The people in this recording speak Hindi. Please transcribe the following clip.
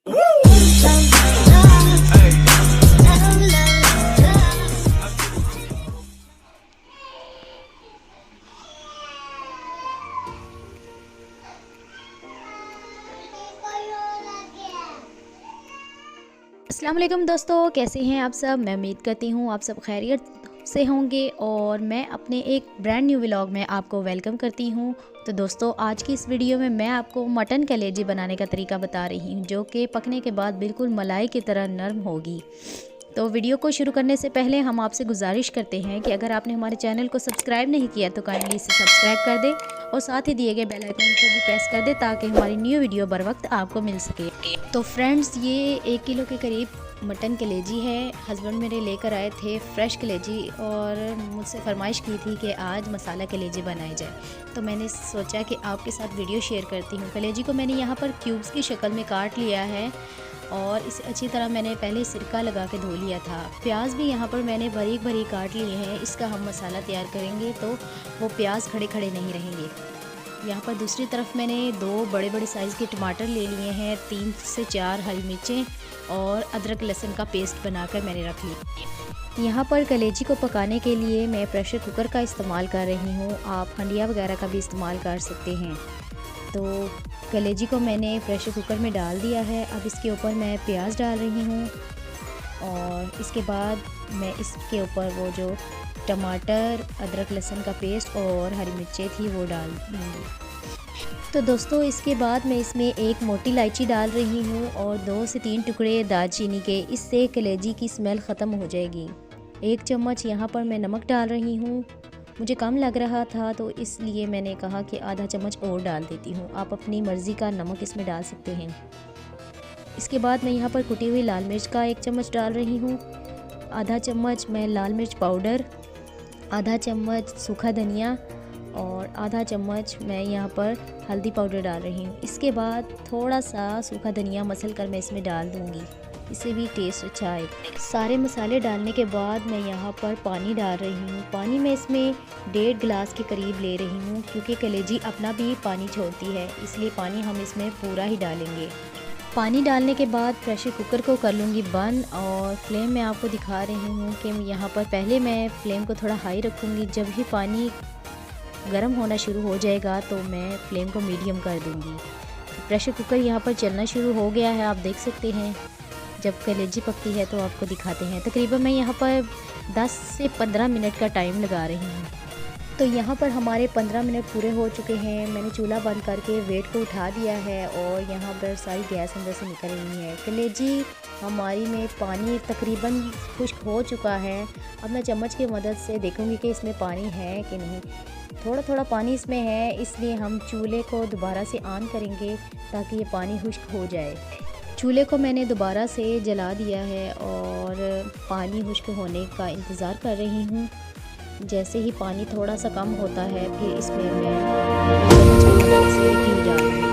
अस्सलाम वालेकुम दोस्तों, कैसे हैं आप सब। मैं उम्मीद करती हूँ आप सब खैरियत से होंगे और मैं अपने एक ब्रांड न्यू व्लॉग में आपको वेलकम करती हूँ। तो दोस्तों, आज की इस वीडियो में मैं आपको मटन कलेजी बनाने का तरीका बता रही हूँ, जो कि पकने के बाद बिल्कुल मलाई की तरह नरम होगी। तो वीडियो को शुरू करने से पहले हम आपसे गुजारिश करते हैं कि अगर आपने हमारे चैनल को सब्सक्राइब नहीं किया तो काइंडली इसे सब्सक्राइब कर दें और साथ ही दिए गए बेल आइकन को भी प्रेस कर दें ताकि हमारी न्यू वीडियो बर वक्त आपको मिल सके। तो फ्रेंड्स, ये 1 किलो के करीब मटन कलेजी है। हस्बैंड मेरे लेकर आए थे फ्रेश कलेजी और मुझसे फरमाइश की थी कि आज मसाला कलेजी बनाई जाए। तो मैंने सोचा कि आपके साथ वीडियो शेयर करती हूँ। कलेजी को मैंने यहाँ पर क्यूब्स की शक्ल में काट लिया है और इसे अच्छी तरह मैंने पहले सिरका लगा के धो लिया था। प्याज भी यहाँ पर मैंने बारीक बारीक काट लिए हैं। इसका हम मसाला तैयार करेंगे तो वो प्याज खड़े खड़े नहीं रहेंगे। यहाँ पर दूसरी तरफ मैंने 2 बड़े बड़े साइज़ के टमाटर ले लिए हैं, 3 से 4 हरी मिर्चें और अदरक लहसुन का पेस्ट बनाकर मैंने रख ली। यहाँ पर कलेजी को पकाने के लिए मैं प्रेशर कुकर का इस्तेमाल कर रही हूँ। आप हंडिया वगैरह का भी इस्तेमाल कर सकते हैं। तो कलेजी को मैंने प्रेशर कुकर में डाल दिया है। अब इसके ऊपर मैं प्याज डाल रही हूँ और इसके बाद मैं इसके ऊपर वो जो टमाटर, अदरक लहसुन का पेस्ट और हरी मिर्चें थी वो डाल दूँगी। तो दोस्तों, इसके बाद मैं इसमें 1 मोटी इलायची डाल रही हूँ और 2 से 3 टुकड़े दालचीनी के। इससे कलेजी की स्मेल ख़त्म हो जाएगी। 1 चम्मच यहाँ पर मैं नमक डाल रही हूँ। मुझे कम लग रहा था तो इसलिए मैंने कहा कि आधा चम्मच और डाल देती हूँ। आप अपनी मर्ज़ी का नमक इसमें डाल सकते हैं। इसके बाद मैं यहाँ पर कुटी हुई लाल मिर्च का 1 चम्मच डाल रही हूँ। आधा चम्मच मैं लाल मिर्च पाउडर, आधा चम्मच सूखा धनिया और आधा चम्मच मैं यहाँ पर हल्दी पाउडर डाल रही हूँ। इसके बाद थोड़ा सा सूखा धनिया मसल कर मैं इसमें डाल दूँगी, इससे भी टेस्ट अच्छा आएगा। सारे मसाले डालने के बाद मैं यहाँ पर पानी डाल रही हूँ। पानी मैं इसमें 1.5 गिलास के करीब ले रही हूँ, क्योंकि कलेजी अपना भी पानी छोड़ती है, इसलिए पानी हम इसमें पूरा ही डालेंगे। पानी डालने के बाद प्रेशर कुकर को कर लूँगी बंद और फ्लेम मैं आपको दिखा रही हूँ कि यहाँ पर पहले मैं फ्लेम को थोड़ा हाई रखूँगी। जब ही पानी गर्म होना शुरू हो जाएगा तो मैं फ्लेम को मीडियम कर दूँगी। तो प्रेशर कुकर यहाँ पर चलना शुरू हो गया है, आप देख सकते हैं। जब कलेजी पकती है तो आपको दिखाते हैं। तकरीबन मैं यहाँ पर 10 से 15 मिनट का टाइम लगा रही हूँ। तो यहाँ पर हमारे 15 मिनट पूरे हो चुके हैं। मैंने चूल्हा बंद करके वेट को उठा दिया है और यहाँ पर सारी गैस अंदर से निकल रही है। कलेजी हमारी में पानी तकरीबन खुश्क हो चुका है। अब मैं चम्मच की मदद से देखूँगी कि इसमें पानी है कि नहीं। थोड़ा थोड़ा पानी इसमें है, इसलिए हम चूल्हे को दोबारा से ऑन करेंगे ताकि ये पानी खुश्क हो जाए। चूल्हे को मैंने दोबारा से जला दिया है और पानी खुश्क होने का इंतज़ार कर रही हूँ। जैसे ही पानी थोड़ा सा कम होता है फिर इसमें मैं घी डालूँगी।